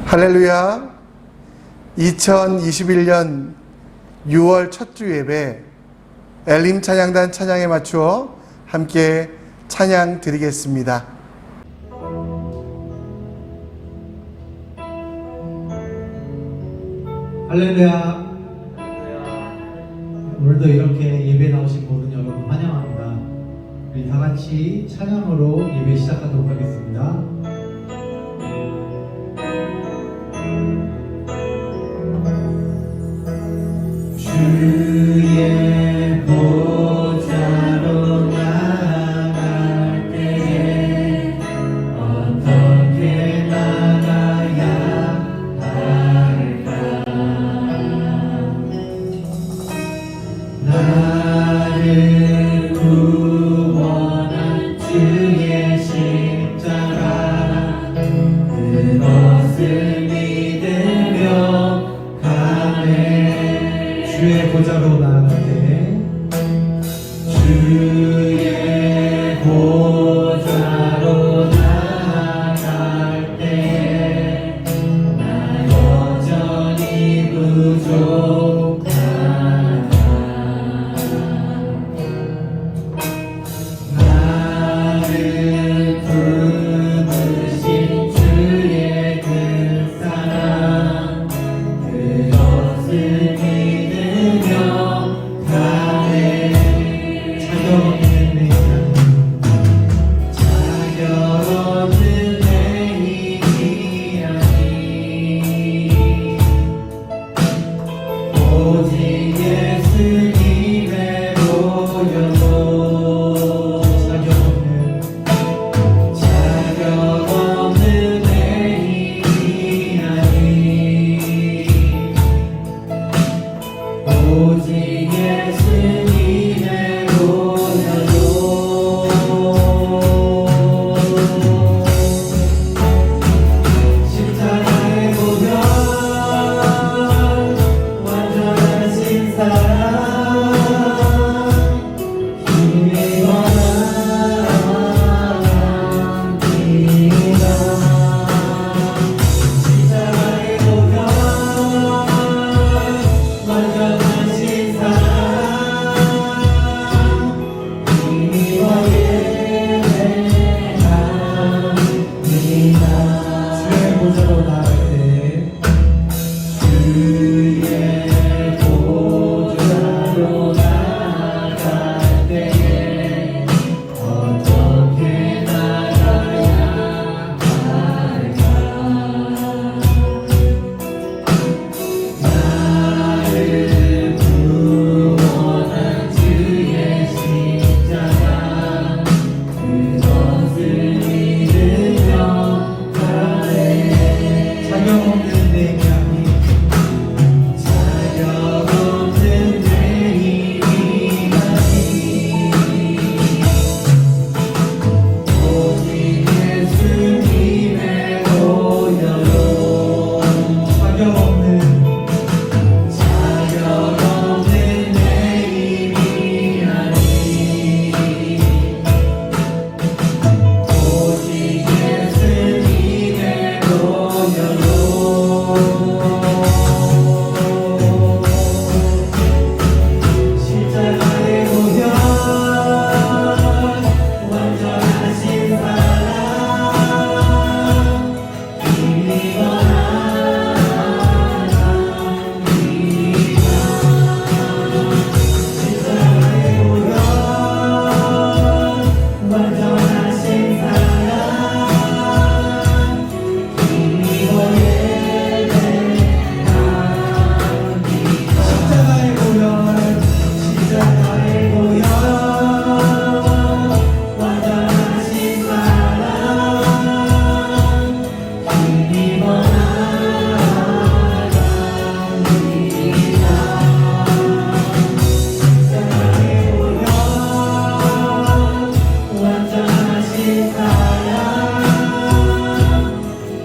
할렐루야. 2021년 6월 첫 주 예배 엘림 찬양단 찬양에 맞추어 함께 찬양 드리겠습니다. 할렐루야. 오늘도 이렇게 예배 나오신 모든 여러분 환영합니다. 우리 다 같이 찬양으로 예배 시작하도록 하겠습니다. 주의 보좌로 나아갈 때 어떻게 나가야 할까? 나를 구원한 주의 십자가 그것을 믿으며 가네. 주의 보좌로 나아갈 때 주의 보좌로 나아갈 때 나 여전히 부족하다. 나를 부르신 주의 그 사랑 그것을 믿으며 가네. 자격 없는 내 힘이 아니 오직 예수님의 보혈로 자격 없는 내 힘이 아니 오직 예수님의 보혈로 십자가의 보혈 완전하신 사랑 힘이 원합니다. 십자가의 보혈 완전하신 사랑 힘이 원합니다. 주의 보좌로 나갈 때 주의 보좌로 나갈 때 어떻게 나가야 할까? 나를 구원한 주의 십자가 그것을 믿으며 가네. 자격 없는 내 힘이 자격 없는 내 힘이 아니 오직 예수님의 보혈로 자격 없는 내 힘이 아니 오직 예수님의 보혈로 십자가의 보혈 완전하신 사랑 힘이 원합니다. 십자가의 보혈 완전하신 사랑 힘이 원합니다. 십자가의 보혈 완전하신 사랑 힘이 원합니다. 십자가의 보혈 완전하신 사랑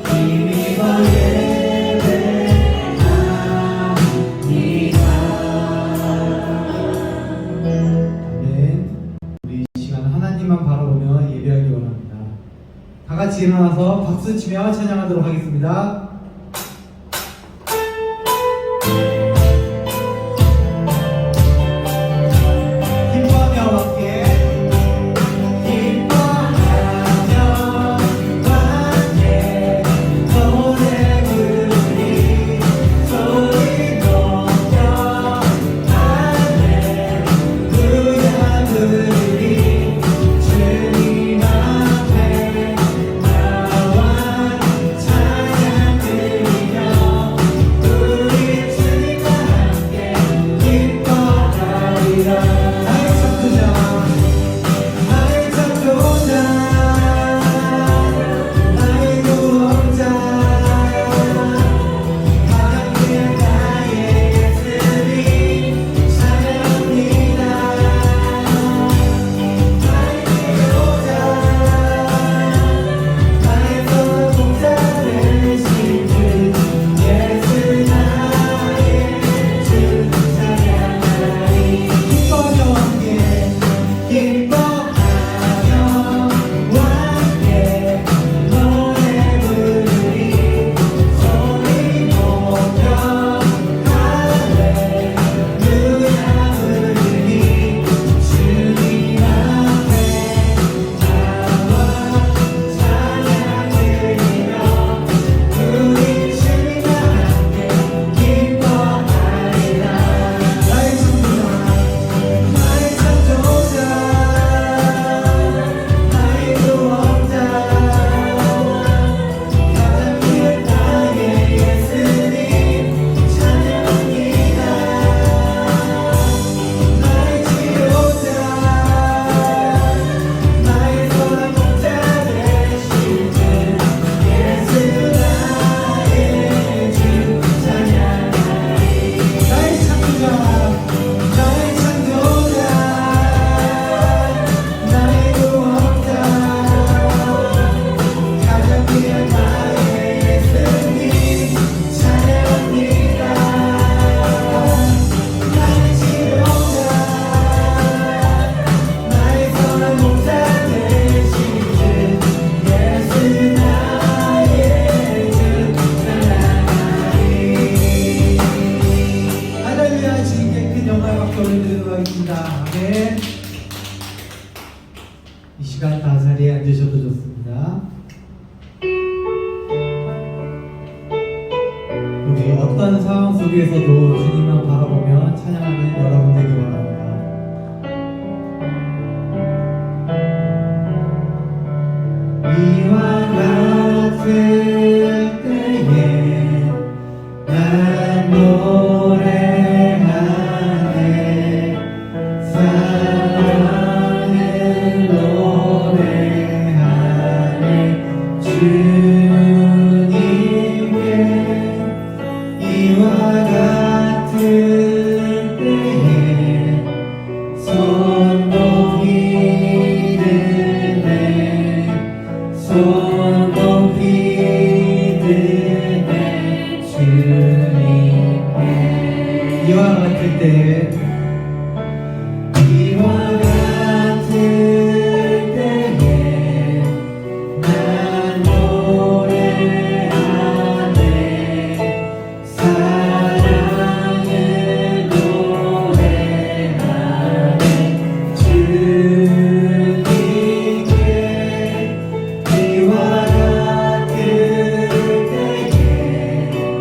힘이 원합니다. 아멘. 우리 이 시간 하나님만 바라보며 예배하기 원합니다. 다 같이 일어나서 박수 치며 찬양하도록 하겠습니다. 영광 박수 올려드리도록 하겠습니다. 아멘. 이 시간 다 자리에 앉으셔도 좋습니다. 우리 어떤 상황 속에서도 주님만 바라보며 찬양하는 여러분 되기 바랍니다. 이와 같을 때에 난 노래하네 사랑을 노래하네 주님께 이와 같을 때에 손 높이 드네 손 높이 드네 주님께 이와 같을 때에 이와 같을 때에 난 노래하네 사랑을 노래하네 주님께 이와 같을 때에 손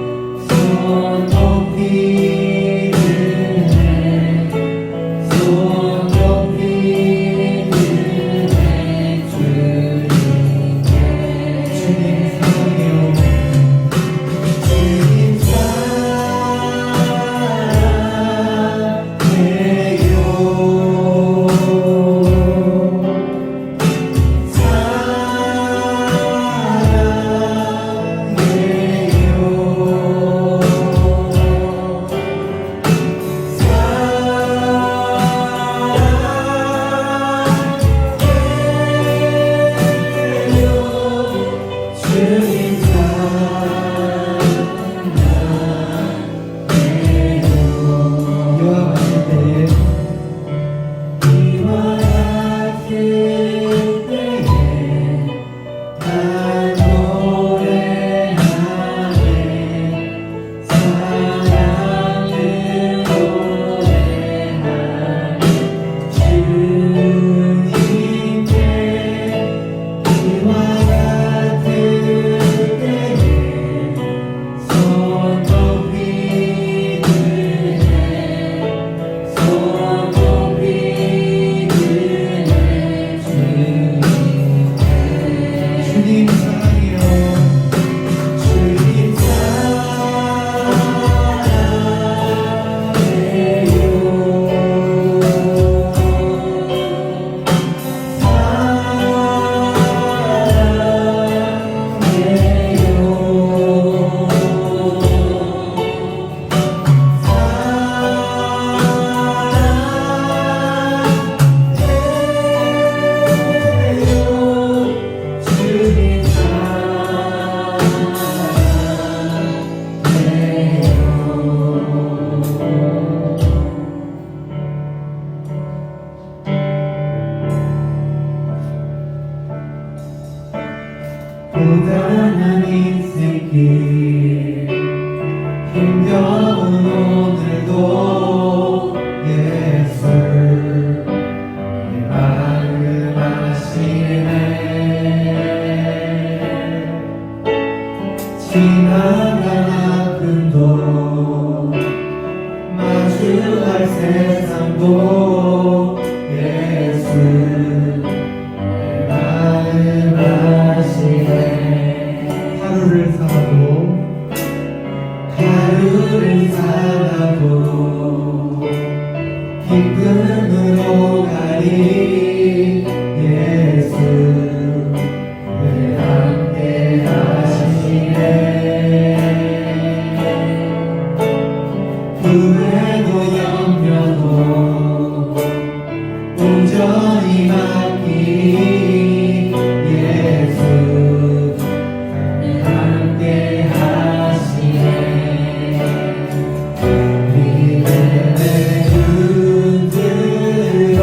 높이 드네 손 높이 드네 주님께 주님 사랑해요 주님 고단한 인생길 힘겨운 오늘도 예수 내 마음 아시네 지나간 아픔도 마주할 세상도 예수 내 마음 아시네 하루를 살아도 기쁨으로 가리 예수 늘 함께 하시네 후회도 염려도 온전히 맡기리 예수 함께 하시네 믿음의 눈 들어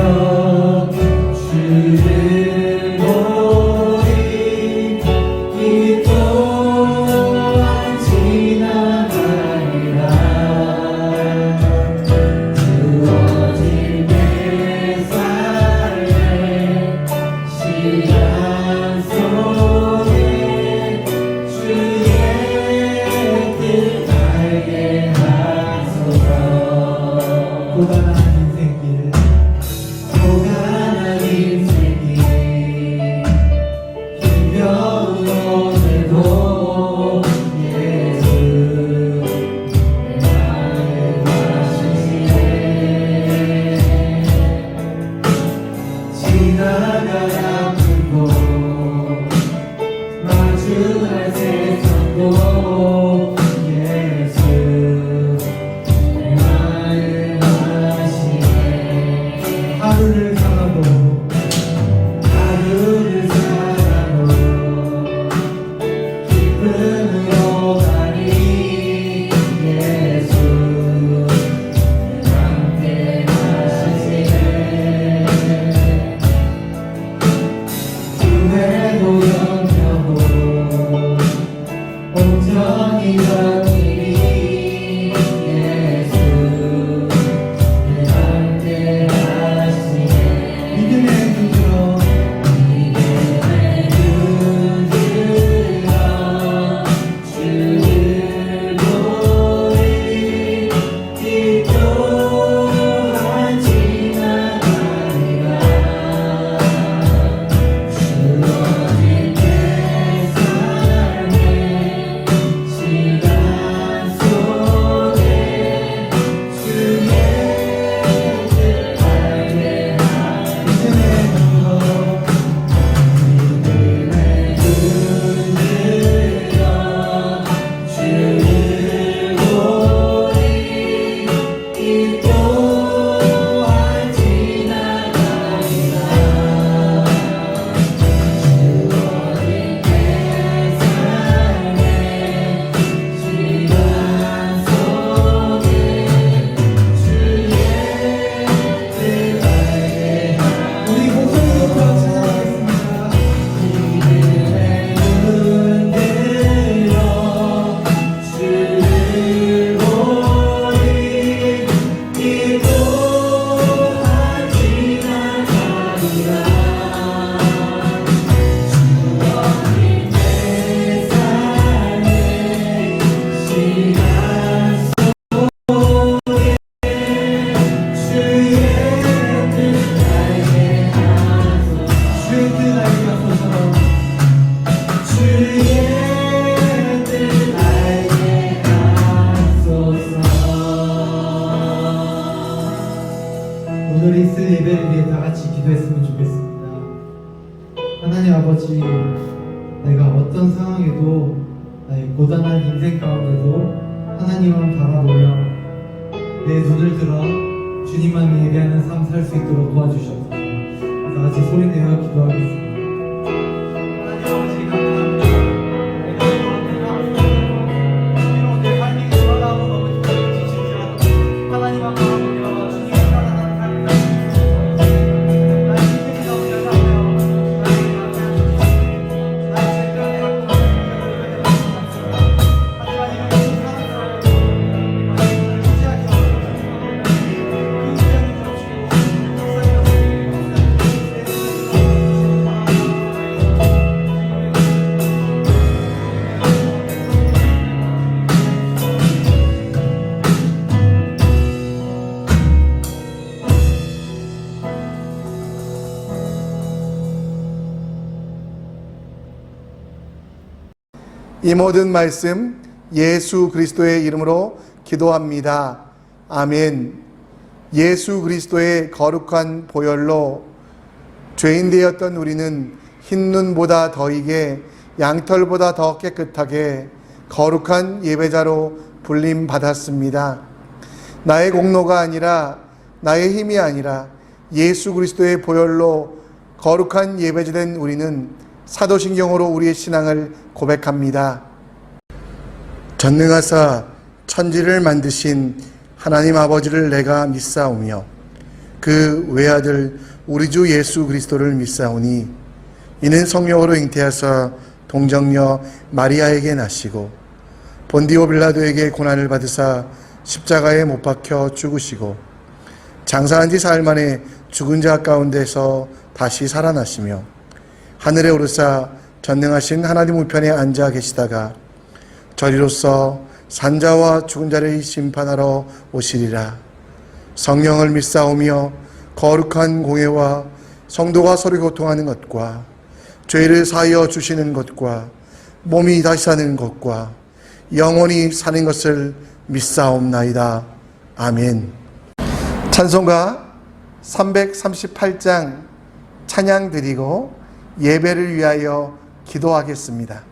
오늘 있을 예배를 위해 다 같이 기도했으면 좋겠습니다. 하나님 아버지, 내가 어떤 상황에도 나의 고단한 인생 가운데도 하나님만 바라보며 내 눈을 들어 주님만 예배하는 삶 살 수 있도록 도와주셔서 다 같이 소리내어 기도하겠습니다. 하나님 아버지 감사합니다. 내가 내 삶이 돌아가고 너무 지칠지라도 하나님만 바라보며 주님을 따라가는 삶을 살수 나의 인생이 너무 연약하여 나의 죄변에 갖고 하지만 이런 사랑스러운 지지하게 이 모든 말씀 예수 그리스도의 이름으로 기도합니다. 아멘. 예수 그리스도의 거룩한 보혈로 죄인 되었던 우리는 흰눈보다 더 이게 양털보다 더 깨끗하게 거룩한 예배자로 불림 받았습니다. 나의 공로가 아니라 나의 힘이 아니라 예수 그리스도의 보혈로 거룩한 예배자 된 우리는 사도신경으로 우리의 신앙을 고백합니다. 전능하사 천지를 만드신 하나님 아버지를 내가 믿사오며 그 외아들 우리 주 예수 그리스도를 믿사오니 이는 성령으로 잉태하사 동정녀 마리아에게 나시고 본디오 빌라도에게 고난을 받으사 십자가에 못 박혀 죽으시고 장사한 지 사흘 만에 죽은 자 가운데서 다시 살아나시며 하늘에 오르사 전능하신 하나님 우편에 앉아 계시다가 저리로서 산자와 죽은 자를 심판하러 오시리라. 성령을 믿사오며 거룩한 공회와 성도가 서로 교통하는 것과 죄를 사하여 주시는 것과 몸이 다시 사는 것과 영원히 사는 것을 믿사옵나이다. 아멘. 찬송가 338장 찬양 드리고 예배를 위하여 기도하겠습니다.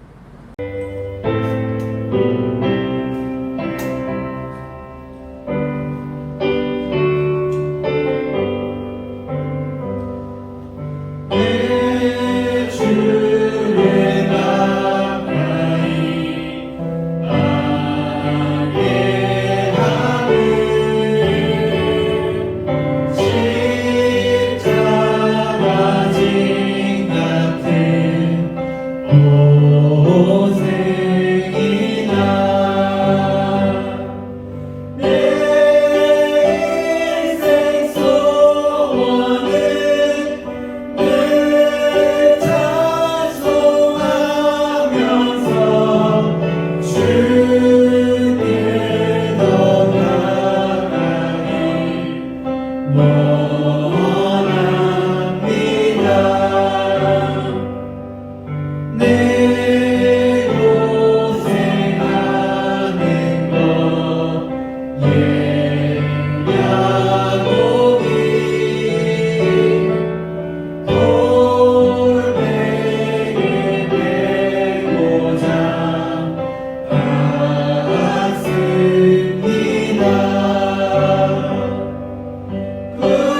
그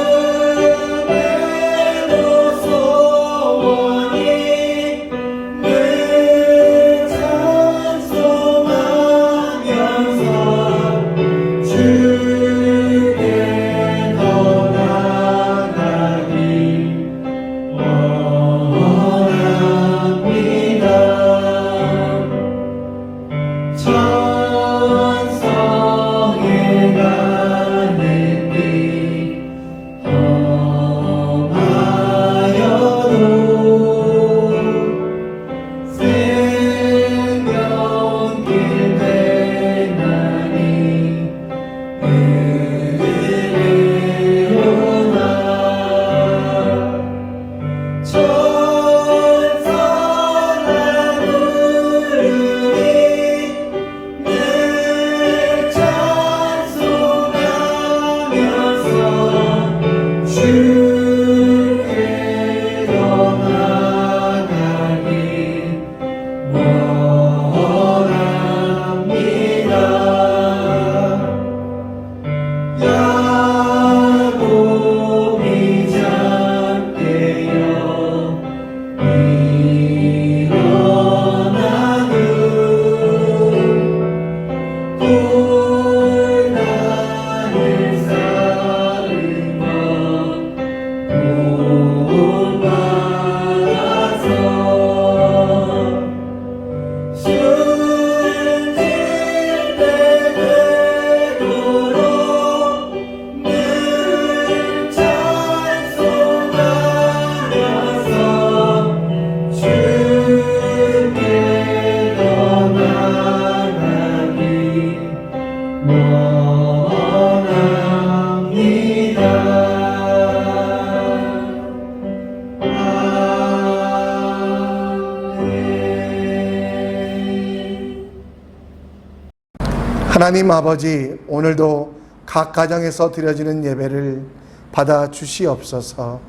하나님 아버지, 오늘도 각 가정에서 드려지는 예배를 받아 주시옵소서.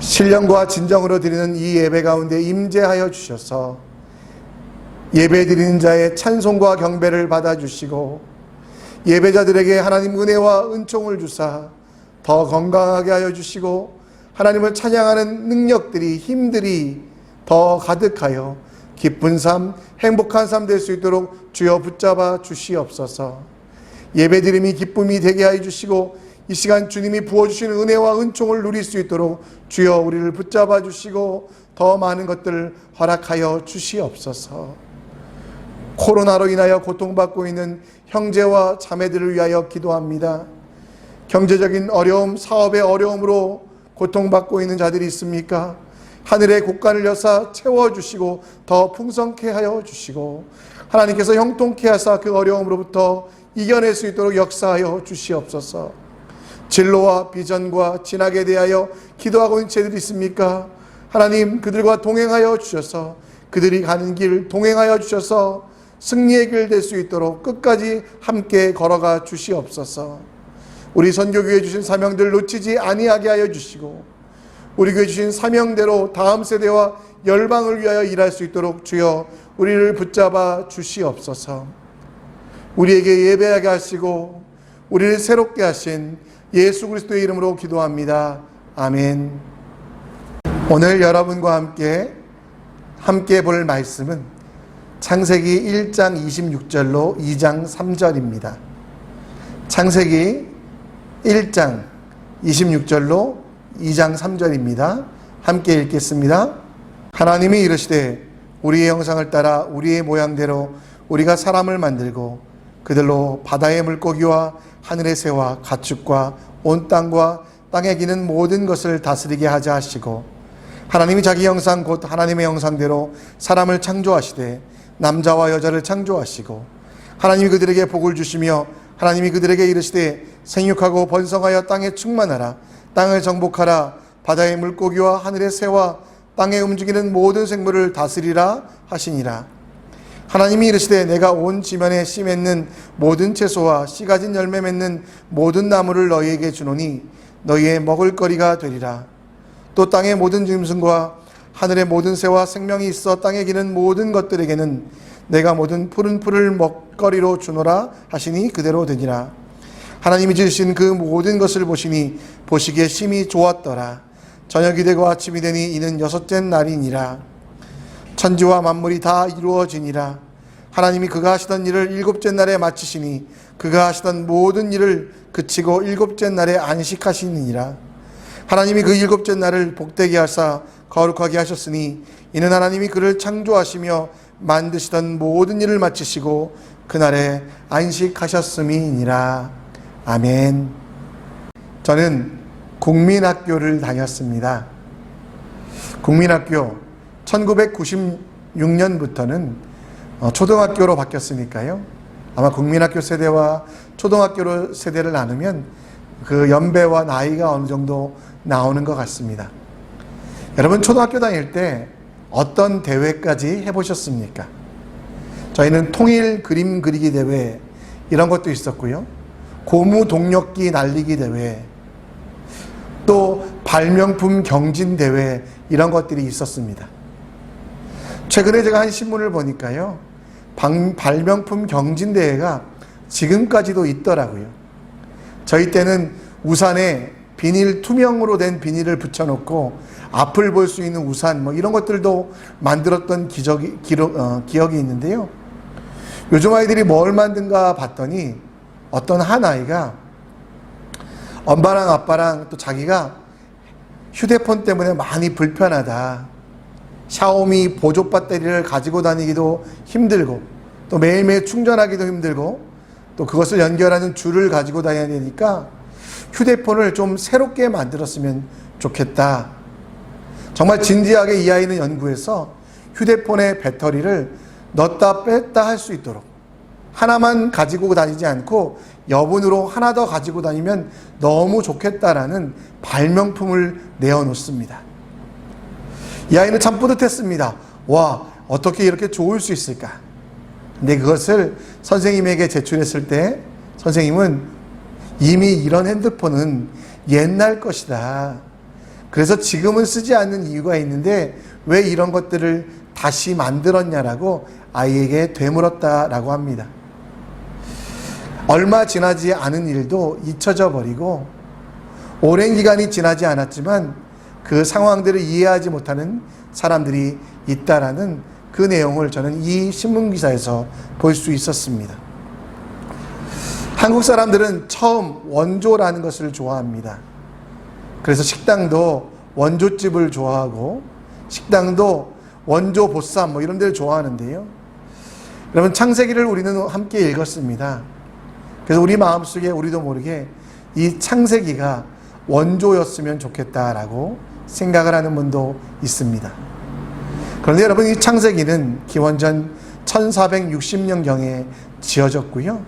신령과 진정으로 드리는 이 예배 가운데 임재하여 주셔서 예배 드리는 자의 찬송과 경배를 받아 주시고 예배자들에게 하나님 은혜와 은총을 주사 더 건강하게 하여 주시고 하나님을 찬양하는 능력들이, 힘들이 더 가득하여 기쁜 삶, 행복한 삶 될 수 있도록 주여 붙잡아 주시옵소서. 예배드림이 기쁨이 되게 하여 주시고 이 시간 주님이 부어주시는 은혜와 은총을 누릴 수 있도록 주여 우리를 붙잡아 주시고 더 많은 것들을 허락하여 주시옵소서. 코로나로 인하여 고통받고 있는 형제와 자매들을 위하여 기도합니다. 경제적인 어려움, 사업의 어려움으로 고통받고 있는 자들이 있습니까? 하늘의 곳간을 여사 채워주시고 더 풍성케 하여 주시고 하나님께서 형통케 하사 그 어려움으로부터 이겨낼 수 있도록 역사하여 주시옵소서. 진로와 비전과 진학에 대하여 기도하고 있는 제들이 있습니까? 하나님 그들과 동행하여 주셔서 그들이 가는 길 동행하여 주셔서 승리의 길 될 수 있도록 끝까지 함께 걸어가 주시옵소서. 우리 선교교회 주신 사명들 놓치지 아니하게 하여 주시고 우리 교회 주신 사명대로 다음 세대와 열방을 위하여 일할 수 있도록 주여 우리를 붙잡아 주시옵소서. 우리에게 예배하게 하시고 우리를 새롭게 하신 예수 그리스도의 이름으로 기도합니다. 아멘. 오늘 여러분과 함께 볼 말씀은 창세기 1장 26절로 2장 3절입니다. 창세기 1장 26절로 2장 3절입니다. 함께 읽겠습니다. 하나님이 이르시되 우리의 형상을 따라 우리의 모양대로 우리가 사람을 만들고 그들로 바다의 물고기와 하늘의 새와 가축과 온 땅과 땅에 기는 모든 것을 다스리게 하자 하시고 하나님이 자기 형상 곧 하나님의 형상대로 사람을 창조하시되 남자와 여자를 창조하시고 하나님이 그들에게 복을 주시며 하나님이 그들에게 이르시되 생육하고 번성하여 땅에 충만하라 땅을 정복하라 바다의 물고기와 하늘의 새와 땅에 움직이는 모든 생물을 다스리라 하시니라. 하나님이 이르시되 내가 온 지면에 씨 맺는 모든 채소와 씨 가진 열매 맺는 모든 나무를 너희에게 주노니 너희의 먹을거리가 되리라. 또 땅의 모든 짐승과 하늘의 모든 새와 생명이 있어 땅에 기는 모든 것들에게는 내가 모든 푸른 풀을 먹거리로 주노라 하시니 그대로 되니라. 하나님이 지으신 그 모든 것을 보시니 보시기에 심히 좋았더라. 저녁이 되고 아침이 되니 이는 여섯째 날이니라. 천지와 만물이 다 이루어지니라. 하나님이 그가 하시던 일을 일곱째 날에 마치시니 그가 하시던 모든 일을 그치고 일곱째 날에 안식하시니라. 하나님이 그 일곱째 날을 복되게 하사 거룩하게 하셨으니 이는 하나님이 그를 창조하시며 만드시던 모든 일을 마치시고 그날에 안식하셨음이니라. 아멘. 저는 국민학교를 다녔습니다. 국민학교 1996년부터는 초등학교로 바뀌었으니까요. 아마 국민학교 세대와 초등학교 세대를 나누면 그 연배와 나이가 어느 정도 나오는 것 같습니다. 여러분 초등학교 다닐 때 어떤 대회까지 해보셨습니까? 저희는 통일 그림 그리기 대회 이런 것도 있었고요. 고무 동력기 날리기 대회, 또 발명품 경진 대회 이런 것들이 있었습니다. 최근에 제가 한 신문을 보니까요. 발명품 경진 대회가 지금까지도 있더라고요. 저희 때는 우산에 비닐 투명으로 된 비닐을 붙여놓고 앞을 볼 수 있는 우산 이런 것들도 만들었던 기억이 있는데요. 요즘 아이들이 뭘 만든가 봤더니 어떤 한 아이가 엄마랑 아빠랑 또 자기가 휴대폰 때문에 많이 불편하다. 샤오미 보조 배터리를 가지고 다니기도 힘들고 또 매일매일 충전하기도 힘들고 또 그것을 연결하는 줄을 가지고 다녀야 되니까 휴대폰을 좀 새롭게 만들었으면 좋겠다. 정말 진지하게 이 아이는 연구해서 휴대폰의 배터리를 넣었다 뺐다 할 수 있도록 하나만 가지고 다니지 않고 여분으로 하나 더 가지고 다니면 너무 좋겠다라는 발명품을 내어놓습니다. 이 아이는 참 뿌듯했습니다. 와, 어떻게 이렇게 좋을 수 있을까? 근데 그것을 선생님에게 제출했을 때 선생님은 이미 이런 핸드폰은 옛날 것이다. 그래서 지금은 쓰지 않는 이유가 있는데 왜 이런 것들을 다시 만들었냐라고 아이에게 되물었다라고 합니다. 얼마 지나지 않은 일도 잊혀져 버리고 오랜 기간이 지나지 않았지만 그 상황들을 이해하지 못하는 사람들이 있다라는 그 내용을 저는 이 신문기사에서 볼 수 있었습니다. 한국 사람들은 처음 원조라는 것을 좋아합니다. 그래서 식당도 원조집을 좋아하고 식당도 원조 보쌈 뭐 이런 데를 좋아하는데요. 여러분 창세기를 우리는 함께 읽었습니다. 그래서 우리 마음속에 우리도 모르게 이 창세기가 원조였으면 좋겠다라고 생각을 하는 분도 있습니다. 그런데 여러분 이 창세기는 기원전 1460년경에 지어졌고요.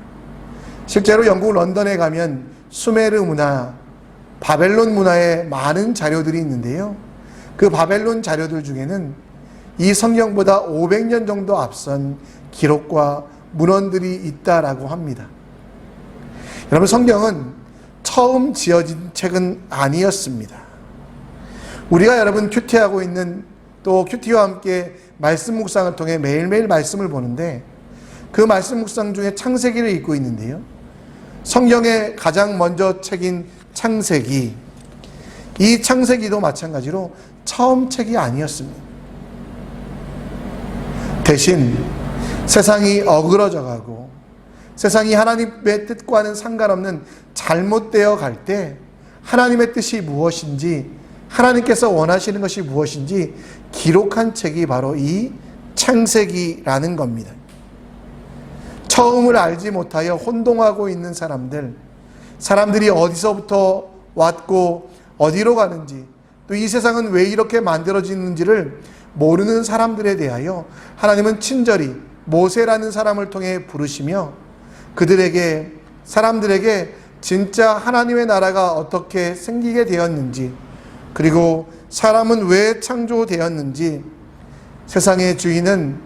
실제로 영국 런던에 가면 수메르 문화, 바벨론 문화의 많은 자료들이 있는데요. 그 바벨론 자료들 중에는 이 성경보다 500년 정도 앞선 기록과 문헌들이 있다라고 합니다. 여러분 성경은 처음 지어진 책은 아니었습니다. 우리가 여러분 큐티하고 있는 또 큐티와 함께 말씀 묵상을 통해 매일매일 말씀을 보는데 그 말씀 묵상 중에 창세기를 읽고 있는데요. 성경의 가장 먼저 책인 창세기, 이 창세기도 마찬가지로 처음 책이 아니었습니다. 대신 세상이 어그러져 가고 세상이 하나님의 뜻과는 상관없는 잘못되어 갈 때 하나님의 뜻이 무엇인지 하나님께서 원하시는 것이 무엇인지 기록한 책이 바로 이 창세기라는 겁니다. 처음을 알지 못하여 혼동하고 있는 사람들이 어디서부터 왔고 어디로 가는지 또 이 세상은 왜 이렇게 만들어지는지를 모르는 사람들에 대하여 하나님은 친절히 모세라는 사람을 통해 부르시며 사람들에게 진짜 하나님의 나라가 어떻게 생기게 되었는지 그리고 사람은 왜 창조되었는지 세상의 주인은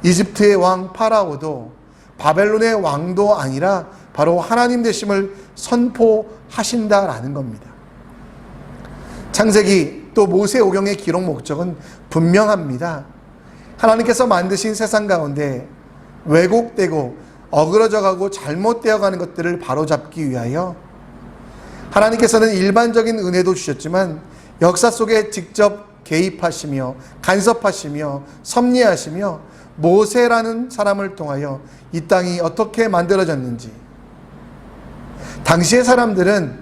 이집트의 왕 파라오도 바벨론의 왕도 아니라 바로 하나님 되심을 선포하신다라는 겁니다. 창세기 또 모세오경의 기록 목적은 분명합니다. 하나님께서 만드신 세상 가운데 왜곡되고 어그러져가고 잘못되어가는 것들을 바로잡기 위하여 하나님께서는 일반적인 은혜도 주셨지만 역사 속에 직접 개입하시며 간섭하시며 섭리하시며 모세라는 사람을 통하여 이 땅이 어떻게 만들어졌는지, 당시의 사람들은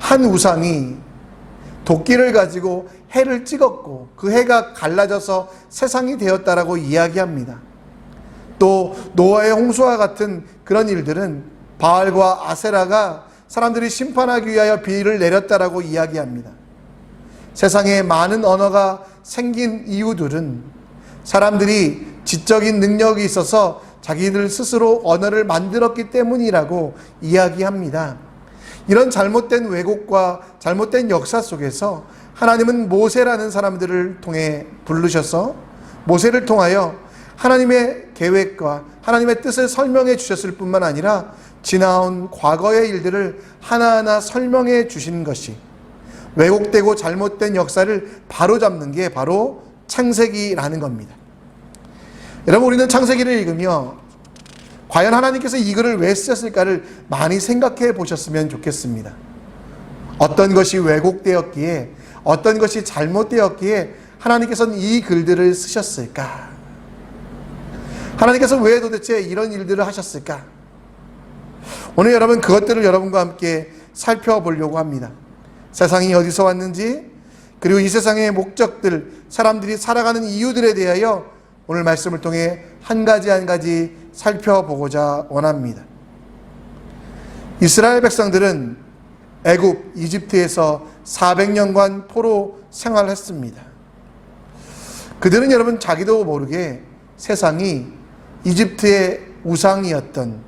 한 우상이 도끼를 가지고 해를 찍었고 그 해가 갈라져서 세상이 되었다라고 이야기합니다. 또 노아의 홍수와 같은 그런 일들은 바알과 아세라가 사람들이 심판하기 위하여 비를 내렸다라고 이야기합니다. 세상에 많은 언어가 생긴 이유들은 사람들이 지적인 능력이 있어서 자기들 스스로 언어를 만들었기 때문이라고 이야기합니다. 이런 잘못된 왜곡과 잘못된 역사 속에서 하나님은 모세라는 사람들을 통해 부르셔서 모세를 통하여 하나님의 계획과 하나님의 뜻을 설명해 주셨을 뿐만 아니라 지나온 과거의 일들을 하나하나 설명해 주신 것이 왜곡되고 잘못된 역사를 바로잡는 게 바로 창세기라는 겁니다. 여러분 우리는 창세기를 읽으며 과연 하나님께서 이 글을 왜 쓰셨을까를 많이 생각해 보셨으면 좋겠습니다. 어떤 것이 왜곡되었기에 어떤 것이 잘못되었기에 하나님께서는 이 글들을 쓰셨을까? 하나님께서 왜 도대체 이런 일들을 하셨을까? 오늘 여러분 그것들을 여러분과 함께 살펴보려고 합니다. 세상이 어디서 왔는지 그리고 이 세상의 목적들, 사람들이 살아가는 이유들에 대하여 오늘 말씀을 통해 한 가지 한 가지 살펴보고자 원합니다. 이스라엘 백성들은 애굽, 이집트에서 400년간 포로 생활했습니다. 그들은 여러분 자기도 모르게 세상이 이집트의 우상이었던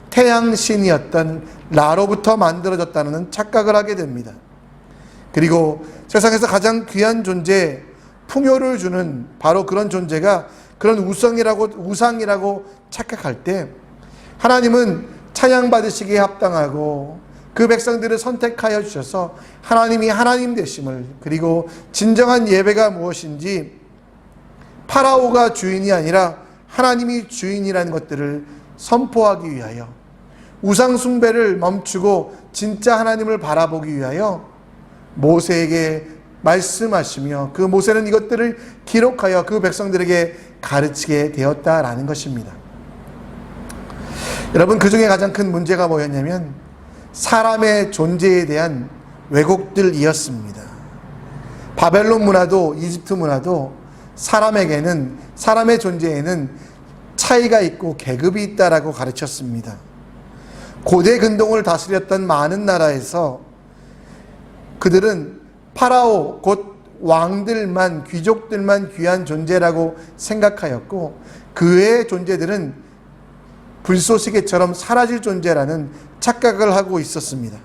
태양신이었던 라로부터 만들어졌다는 착각을 하게 됩니다. 그리고 세상에서 가장 귀한 존재, 풍요를 주는 바로 그런 존재가 그런 우상이라고 착각할 때 하나님은 찬양받으시기에 합당하고 그 백성들을 선택하여 주셔서 하나님이 하나님 되심을, 그리고 진정한 예배가 무엇인지 파라오가 주인이 아니라 하나님이 주인이라는 것들을 선포하기 위하여, 우상 숭배를 멈추고 진짜 하나님을 바라보기 위하여 모세에게 말씀하시며, 그 모세는 이것들을 기록하여 그 백성들에게 가르치게 되었다라는 것입니다. 여러분, 그 중에 가장 큰 문제가 뭐였냐면 사람의 존재에 대한 왜곡들이었습니다. 바벨론 문화도 이집트 문화도 사람에게는, 사람의 존재에는 차이가 있고 계급이 있다라고 가르쳤습니다. 고대 근동을 다스렸던 많은 나라에서 그들은 파라오, 곧 왕들만, 귀족들만 귀한 존재라고 생각하였고, 그 외의 존재들은 불쏘시개처럼 사라질 존재라는 착각을 하고 있었습니다.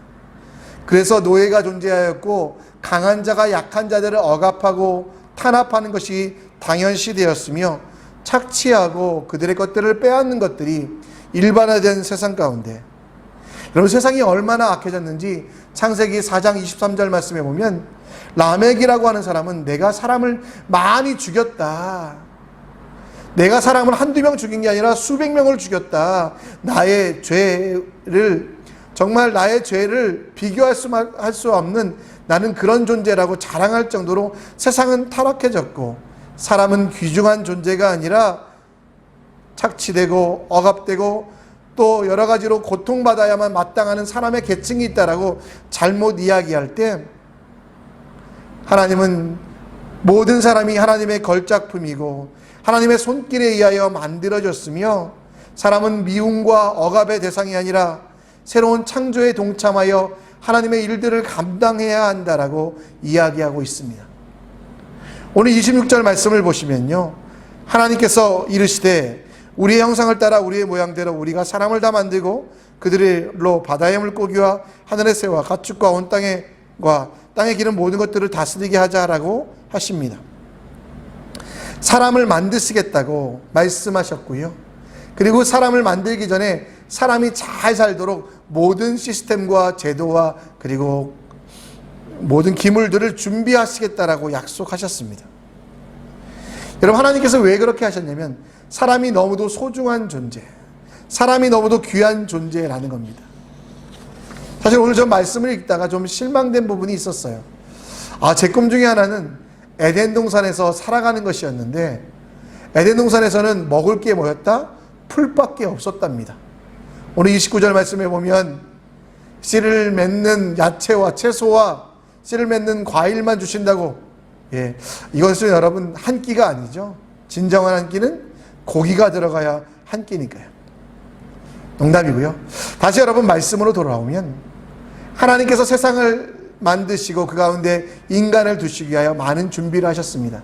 그래서 노예가 존재하였고, 강한 자가 약한 자들을 억압하고 탄압하는 것이 당연시되었으며, 착취하고 그들의 것들을 빼앗는 것들이 일반화된 세상 가운데, 여러분, 세상이 얼마나 악해졌는지 창세기 4장 23절 말씀에 보면, 라멕이라고 하는 사람은 내가 사람을 많이 죽였다, 내가 사람을 한두 명 죽인 게 아니라 수백 명을 죽였다, 나의 죄를, 정말 나의 죄를 비교할 수 없는 나는 그런 존재라고 자랑할 정도로 세상은 타락해졌고, 사람은 귀중한 존재가 아니라 착취되고 억압되고 또 여러 가지로 고통받아야만 마땅하는 사람의 계층이 있다라고 잘못 이야기할 때, 하나님은 모든 사람이 하나님의 걸작품이고 하나님의 손길에 의하여 만들어졌으며, 사람은 미움과 억압의 대상이 아니라 새로운 창조에 동참하여 하나님의 일들을 감당해야 한다라고 이야기하고 있습니다. 오늘 26절 말씀을 보시면요, 하나님께서 이르시되 우리의 형상을 따라 우리의 모양대로 우리가 사람을 다 만들고 그들로 바다의 물고기와 하늘의 새와 가축과 온 땅에 기는 모든 것들을 다스리게 하자라고 하십니다. 사람을 만드시겠다고 말씀하셨고요, 그리고 사람을 만들기 전에 사람이 잘 살도록 모든 시스템과 제도와 그리고 모든 기물들을 준비하시겠다라고 약속하셨습니다. 여러분, 하나님께서 왜 그렇게 하셨냐면 사람이 너무도 소중한 존재, 사람이 너무도 귀한 존재라는 겁니다. 사실 오늘 저 말씀을 읽다가 좀 실망된 부분이 있었어요. 제 꿈 중에 하나는 에덴 동산에서 살아가는 것이었는데, 에덴 동산에서는 먹을 게 뭐였다? 풀밖에 없었답니다. 오늘 29절 말씀에 보면 씨를 맺는 야채와 채소와 씨를 맺는 과일만 주신다고. 이것은 여러분 한 끼가 아니죠. 진정한 한 끼는 고기가 들어가야 한 끼니까요. 농담이고요. 다시 여러분 말씀으로 돌아오면, 하나님께서 세상을 만드시고 그 가운데 인간을 두시기 위하여 많은 준비를 하셨습니다.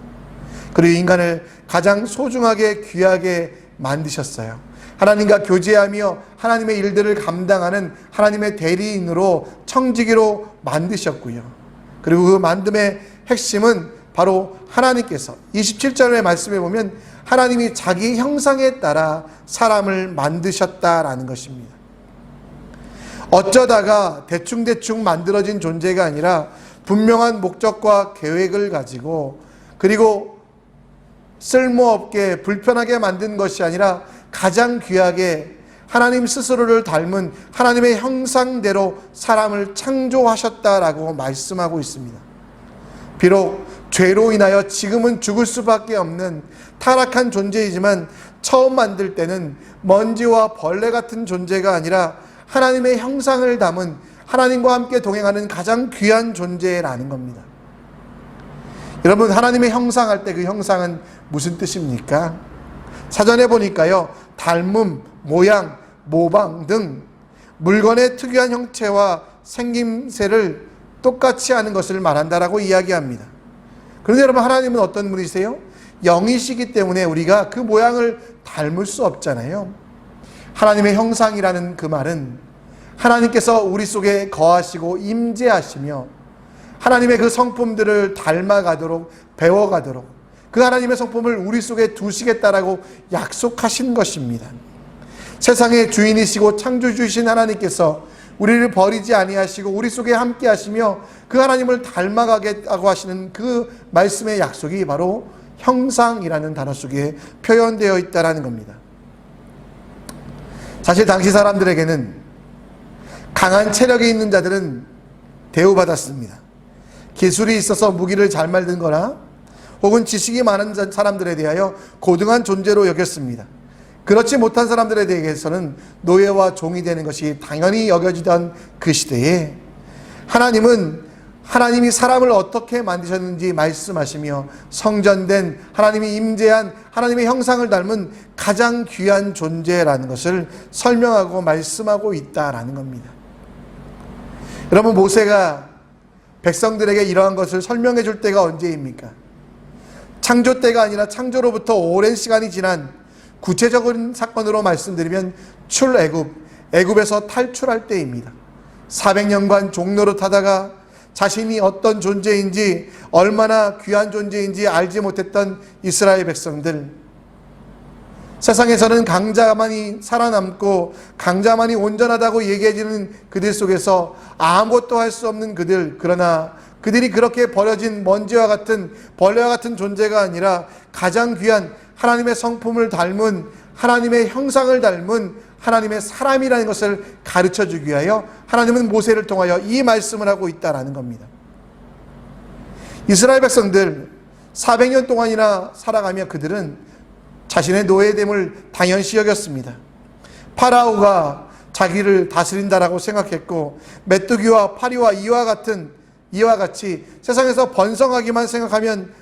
그리고 인간을 가장 소중하게 귀하게 만드셨어요. 하나님과 교제하며 하나님의 일들을 감당하는 하나님의 대리인으로, 청지기로 만드셨고요. 그리고 그 만듦의 핵심은 바로 하나님께서 27절의 말씀에 보면 하나님이 자기 형상에 따라 사람을 만드셨다라는 것입니다. 어쩌다가 대충대충 만들어진 존재가 아니라 분명한 목적과 계획을 가지고, 그리고 쓸모없게 불편하게 만든 것이 아니라 가장 귀하게 하나님 스스로를 닮은 하나님의 형상대로 사람을 창조하셨다라고 말씀하고 있습니다. 비록 죄로 인하여 지금은 죽을 수밖에 없는 타락한 존재이지만, 처음 만들 때는 먼지와 벌레 같은 존재가 아니라 하나님의 형상을 담은, 하나님과 함께 동행하는 가장 귀한 존재라는 겁니다. 여러분, 하나님의 형상할 때 그 형상은 무슨 뜻입니까? 사전에 보니까요, 닮음, 모양, 모방 등 물건의 특유한 형체와 생김새를 똑같이 하는 것을 말한다라고 이야기합니다. 그런데 여러분, 하나님은 어떤 분이세요? 영이시기 때문에 우리가 그 모양을 닮을 수 없잖아요. 하나님의 형상이라는 그 말은 하나님께서 우리 속에 거하시고 임재하시며 하나님의 그 성품들을 닮아가도록, 배워가도록, 그 하나님의 성품을 우리 속에 두시겠다라고 약속하신 것입니다. 세상의 주인이시고 창조주이신 하나님께서 우리를 버리지 아니하시고 우리 속에 함께 하시며 그 하나님을 닮아가겠다고 하시는 그 말씀의 약속이 바로 형상이라는 단어 속에 표현되어 있다는 겁니다. 사실 당시 사람들에게는 강한 체력이 있는 자들은 대우받았습니다. 기술이 있어서 무기를 잘 만든 거나 혹은 지식이 많은 사람들에 대하여 고등한 존재로 여겼습니다. 그렇지 못한 사람들에 대해서는 노예와 종이 되는 것이 당연히 여겨지던 그 시대에 하나님이 사람을 어떻게 만드셨는지 말씀하시며 성전된 하나님이 임재한 하나님의 형상을 닮은 가장 귀한 존재라는 것을 설명하고 말씀하고 있다라는 겁니다. 여러분, 모세가 백성들에게 이러한 것을 설명해 줄 때가 언제입니까? 창조 때가 아니라 창조로부터 오랜 시간이 지난 구체적인 사건으로 말씀드리면 애굽에서 탈출할 때입니다. 400년간 종노릇하다가 자신이 어떤 존재인지, 얼마나 귀한 존재인지 알지 못했던 이스라엘 백성들, 세상에서는 강자만이 살아남고 강자만이 온전하다고 얘기해지는 그들 속에서 아무것도 할 수 없는 그들, 그러나 그들이 그렇게 버려진 먼지와 같은 벌레와 같은 존재가 아니라 가장 귀한 하나님의 성품을 닮은, 하나님의 형상을 닮은 하나님의 사람이라는 것을 가르쳐 주기 위하여 하나님은 모세를 통하여 이 말씀을 하고 있다라는 겁니다. 이스라엘 백성들 400년 동안이나 살아가며 그들은 자신의 노예됨을 당연시 여겼습니다. 파라오가 자기를 다스린다라고 생각했고, 메뚜기와 파리와 이와 같이 세상에서 번성하기만 생각하면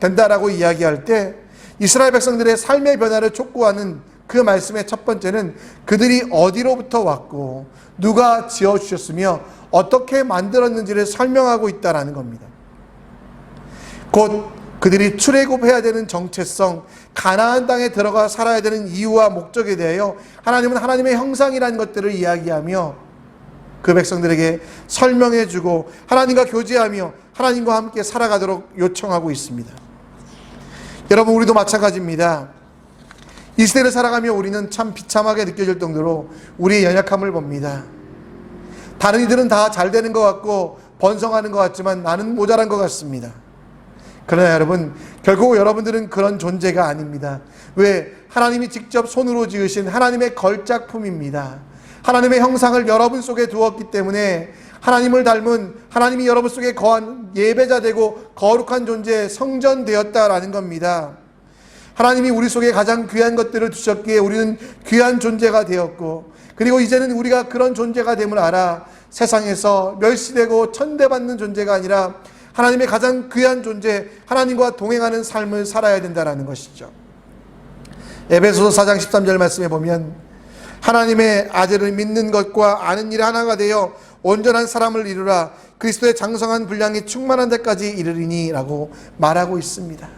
된다라고 이야기할 때 이스라엘 백성들의 삶의 변화를 촉구하는 그 말씀의 첫 번째는 그들이 어디로부터 왔고 누가 지어주셨으며 어떻게 만들었는지를 설명하고 있다는 겁니다. 곧 그들이 출애굽해야 되는 정체성, 가나안 땅에 들어가 살아야 되는 이유와 목적에 대하여 하나님은 하나님의 형상이라는 것들을 이야기하며 그 백성들에게 설명해주고 하나님과 교제하며 하나님과 함께 살아가도록 요청하고 있습니다. 여러분, 우리도 마찬가지입니다. 이 시대를 살아가며 우리는 참 비참하게 느껴질 정도로 우리의 연약함을 봅니다. 다른 이들은 다 잘 되는 것 같고 번성하는 것 같지만 나는 모자란 것 같습니다. 그러나 여러분, 결국 여러분들은 그런 존재가 아닙니다. 왜? 하나님이 직접 손으로 지으신 하나님의 걸작품입니다. 하나님의 형상을 여러분 속에 두었기 때문에 하나님을 닮은, 하나님이 여러분 속에 거한 예배자되고 거룩한 존재, 성전되었다라는 겁니다. 하나님이 우리 속에 가장 귀한 것들을 두셨기에 우리는 귀한 존재가 되었고, 그리고 이제는 우리가 그런 존재가 됨을 알아 세상에서 멸시되고 천대받는 존재가 아니라 하나님의 가장 귀한 존재, 하나님과 동행하는 삶을 살아야 된다는 것이죠. 에베소서 4장 13절 말씀에 보면 하나님의 아들을 믿는 것과 아는 일이 하나가 되어 온전한 사람을 이루라, 그리스도의 장성한 분량이 충만한 데까지 이르리니 라고 말하고 있습니다.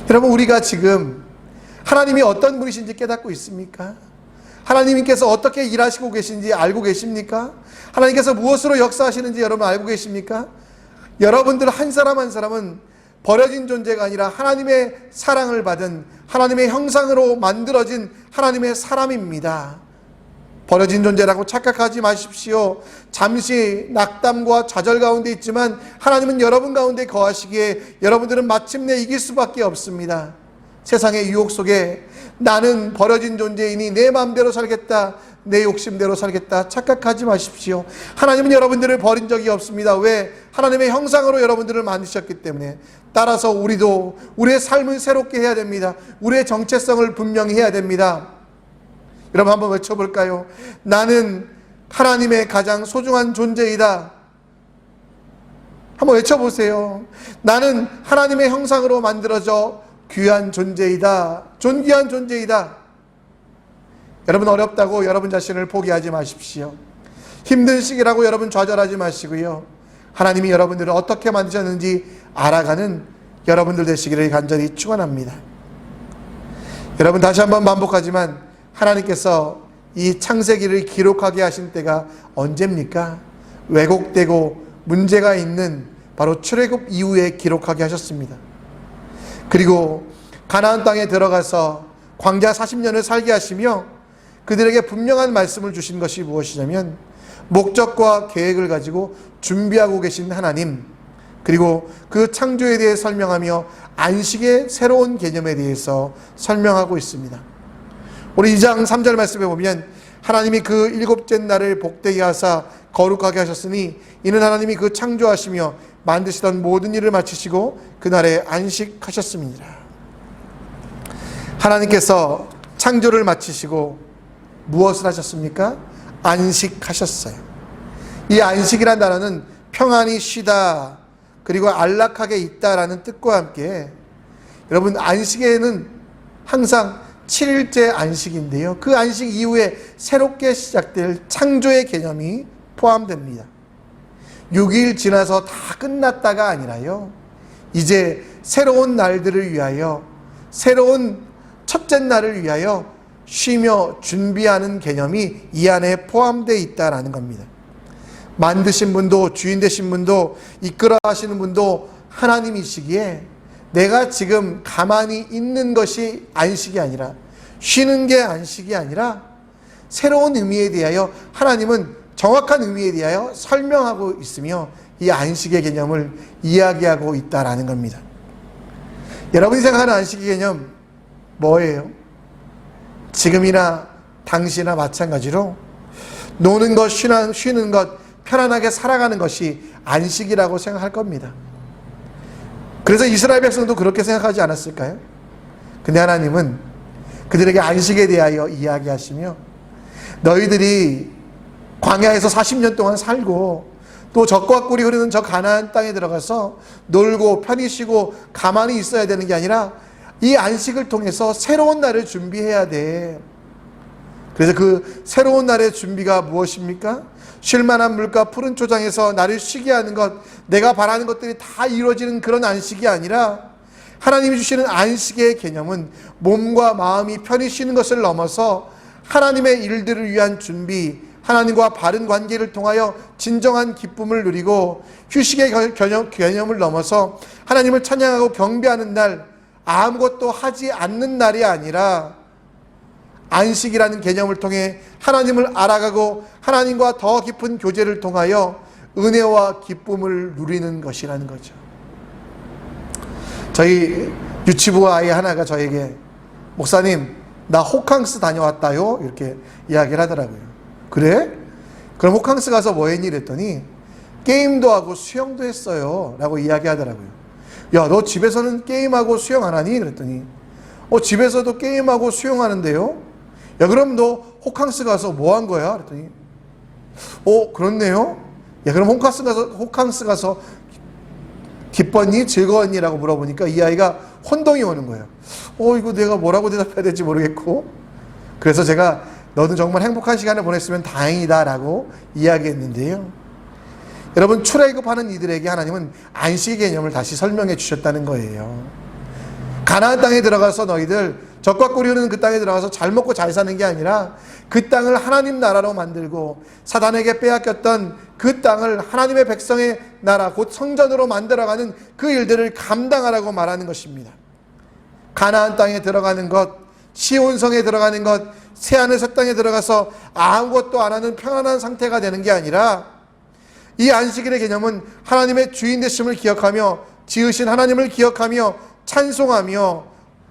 여러분, 우리가 지금 하나님이 어떤 분이신지 깨닫고 있습니까? 하나님께서 어떻게 일하시고 계신지 알고 계십니까? 하나님께서 무엇으로 역사하시는지 여러분 알고 계십니까? 여러분들 한 사람 한 사람은 버려진 존재가 아니라 하나님의 사랑을 받은, 하나님의 형상으로 만들어진 하나님의 사람입니다. 버려진 존재라고 착각하지 마십시오. 잠시 낙담과 좌절 가운데 있지만 하나님은 여러분 가운데 거하시기에 여러분들은 마침내 이길 수밖에 없습니다. 세상의 유혹 속에 나는 버려진 존재이니 내 마음대로 살겠다, 내 욕심대로 살겠다 착각하지 마십시오. 하나님은 여러분들을 버린 적이 없습니다. 왜? 하나님의 형상으로 여러분들을 만드셨기 때문에. 따라서 우리도 우리의 삶을 새롭게 해야 됩니다. 우리의 정체성을 분명히 해야 됩니다. 여러분, 한번 외쳐볼까요? 나는 하나님의 가장 소중한 존재이다. 한번 외쳐보세요. 나는 하나님의 형상으로 만들어져 귀한 존재이다. 존귀한 존재이다. 여러분, 어렵다고 여러분 자신을 포기하지 마십시오. 힘든 시기라고 여러분 좌절하지 마시고요. 하나님이 여러분들을 어떻게 만드셨는지 알아가는 여러분들 되시기를 간절히 축원합니다. 여러분, 다시 한번 반복하지만 하나님께서 이 창세기를 기록하게 하신 때가 언제입니까? 왜곡되고 문제가 있는 바로 출애굽 이후에 기록하게 하셨습니다. 그리고 가나안 땅에 들어가서 광야 40년을 살게 하시며 그들에게 분명한 말씀을 주신 것이 무엇이냐면 목적과 계획을 가지고 준비하고 계신 하나님, 그리고 그 창조에 대해 설명하며 안식의 새로운 개념에 대해서 설명하고 있습니다. 우리 2장 3절 말씀에 보면 하나님이 그 일곱째 날을 복되게 하사 거룩하게 하셨으니 이는 하나님이 그 창조하시며 만드시던 모든 일을 마치시고 그날에 안식하셨습니다. 하나님께서 창조를 마치시고 무엇을 하셨습니까? 안식하셨어요. 이 안식이란 단어는 평안히 쉬다, 그리고 안락하게 있다라는 뜻과 함께, 여러분 안식에는 항상 7일째 안식인데요, 그 안식 이후에 새롭게 시작될 창조의 개념이 포함됩니다. 6일 지나서 다 끝났다가 아니라요, 이제 새로운 날들을 위하여, 새로운 첫째 날을 위하여 쉬며 준비하는 개념이 이 안에 포함되어 있다라는 겁니다. 만드신 분도, 주인 되신 분도, 이끌어 하시는 분도 하나님이시기에 내가 지금 가만히 있는 것이 안식이 아니라, 쉬는 게 안식이 아니라 새로운 의미에 대하여 하나님은 정확한 의미에 대하여 설명하고 있으며 이 안식의 개념을 이야기하고 있다라는 겁니다. 여러분이 생각하는 안식의 개념 뭐예요? 지금이나 당시나 마찬가지로 노는 것, 쉬는 것, 편안하게 살아가는 것이 안식이라고 생각할 겁니다. 그래서 이스라엘 백성도 그렇게 생각하지 않았을까요? 근데 하나님은 그들에게 안식에 대하여 이야기하시며 너희들이 광야에서 40년 동안 살고 또 젖과 꿀이 흐르는 저 가나안 땅에 들어가서 놀고 편히 쉬고 가만히 있어야 되는 게 아니라 이 안식을 통해서 새로운 날을 준비해야 돼. 그래서 그 새로운 날의 준비가 무엇입니까? 쉴만한 물과 푸른 초장에서 나를 쉬게 하는 것, 내가 바라는 것들이 다 이루어지는 그런 안식이 아니라 하나님이 주시는 안식의 개념은 몸과 마음이 편히 쉬는 것을 넘어서 하나님의 일들을 위한 준비, 하나님과 바른 관계를 통하여 진정한 기쁨을 누리고 휴식의 개념을 넘어서 하나님을 찬양하고 경배하는 날, 아무것도 하지 않는 날이 아니라 안식이라는 개념을 통해 하나님을 알아가고 하나님과 더 깊은 교제를 통하여 은혜와 기쁨을 누리는 것이라는 거죠. 저희 유치부 아이 하나가 저에게 목사님 나 호캉스 다녀왔다요 이렇게 이야기를 하더라고요. 그래? 그럼 호캉스 가서 뭐 했니? 그랬더니 게임도 하고 수영도 했어요 라고 이야기하더라고요. 야, 너 집에서는 게임하고 수영 안 하니? 그랬더니 집에서도 게임하고 수영하는데요. 야, 그럼 너 호캉스 가서 뭐 한 거야? 그랬더니 그렇네요. 야, 그럼 호캉스 가서 기뻤니? 즐거웠니? 라고 물어보니까 이 아이가 혼동이 오는 거예요. 이거 내가 뭐라고 대답해야 될지 모르겠고. 그래서 제가 너는 정말 행복한 시간을 보냈으면 다행이다 라고 이야기했는데요. 여러분, 출애굽하는 이들에게 하나님은 안식 개념을 다시 설명해 주셨다는 거예요. 가나안 땅에 들어가서 너희들 젖과 꿀이 흐르는 그 땅에 들어가서 잘 먹고 잘 사는 게 아니라 그 땅을 하나님 나라로 만들고 사단에게 빼앗겼던 그 땅을 하나님의 백성의 나라, 곧 성전으로 만들어가는 그 일들을 감당하라고 말하는 것입니다. 가나안 땅에 들어가는 것, 시온성에 들어가는 것, 새하늘 새 땅에 들어가서 아무것도 안 하는 평안한 상태가 되는 게 아니라 이 안식일의 개념은 하나님의 주인 되심을 기억하며 지으신 하나님을 기억하며 찬송하며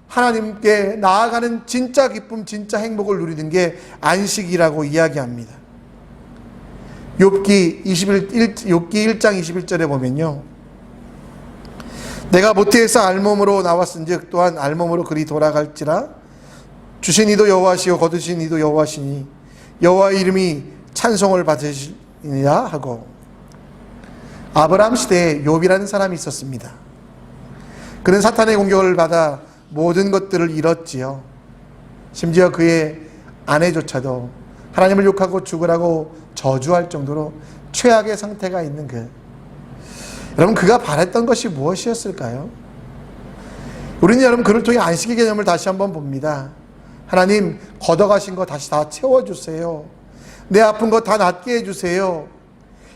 하나님께 나아가는 진짜 기쁨, 진짜 행복을 누리는 게 안식이라고 이야기합니다. 욥기 1장 21절에 보면요, 내가 모태에서 알몸으로 나왔은즉 또한 알몸으로 그리 돌아갈지라 주신 이도 여호와시요 거두신 이도 여호와시니 여호와의 이름이 찬송을 받으시니라 하고, 아브라함 시대에 욥이라는 사람이 있었습니다. 그는 사탄의 공격을 받아 모든 것들을 잃었지요. 심지어 그의 아내조차도 하나님을 욕하고 죽으라고 저주할 정도로 최악의 상태가 있는 여러분, 그가 바랬던 것이 무엇이었을까요? 우리는 여러분 그를 통해 안식의 개념을 다시 한번 봅니다. 하나님, 걷어가신 거 다시 다 채워주세요. 내 아픈 거 다 낫게 해주세요.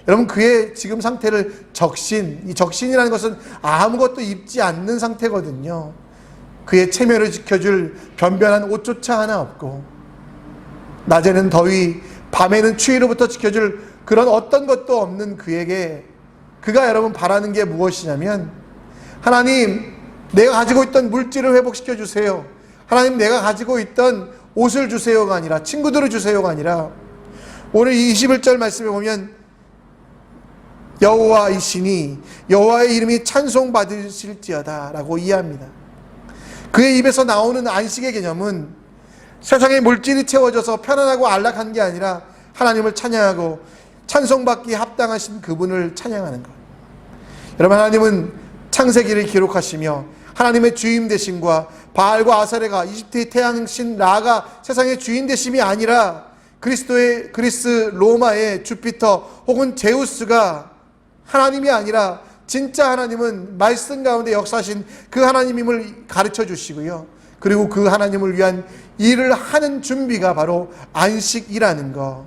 여러분, 그의 지금 상태를 이 적신이라는 것은 아무것도 입지 않는 상태거든요. 그의 체면을 지켜줄 변변한 옷조차 하나 없고, 낮에는 더위, 밤에는 추위로부터 지켜줄 그런 어떤 것도 없는 그에게 그가 여러분 바라는 게 무엇이냐면, 하나님, 내가 가지고 있던 물질을 회복시켜 주세요. 하나님, 내가 가지고 있던 옷을 주세요가 아니라, 친구들을 주세요가 아니라, 오늘 이 21절 말씀에 보면 여호와이시니 여호와의 이름이 찬송받으실지어다 라고 이해합니다. 그의 입에서 나오는 안식의 개념은 세상의 물질이 채워져서 편안하고 안락한 게 아니라 하나님을 찬양하고 찬송받기에 합당하신 그분을 찬양하는 것. 여러분, 하나님은 창세기를 기록하시며 하나님의 주임 되심과 바알과 아사레가, 이집트의 태양신 라가 세상의 주인 되심이 아니라 그리스 로마의 주피터 혹은 제우스가 하나님이 아니라 진짜 하나님은 말씀 가운데 역사하신 그 하나님임을 가르쳐 주시고요. 그리고 그 하나님을 위한 일을 하는 준비가 바로 안식이라는 것.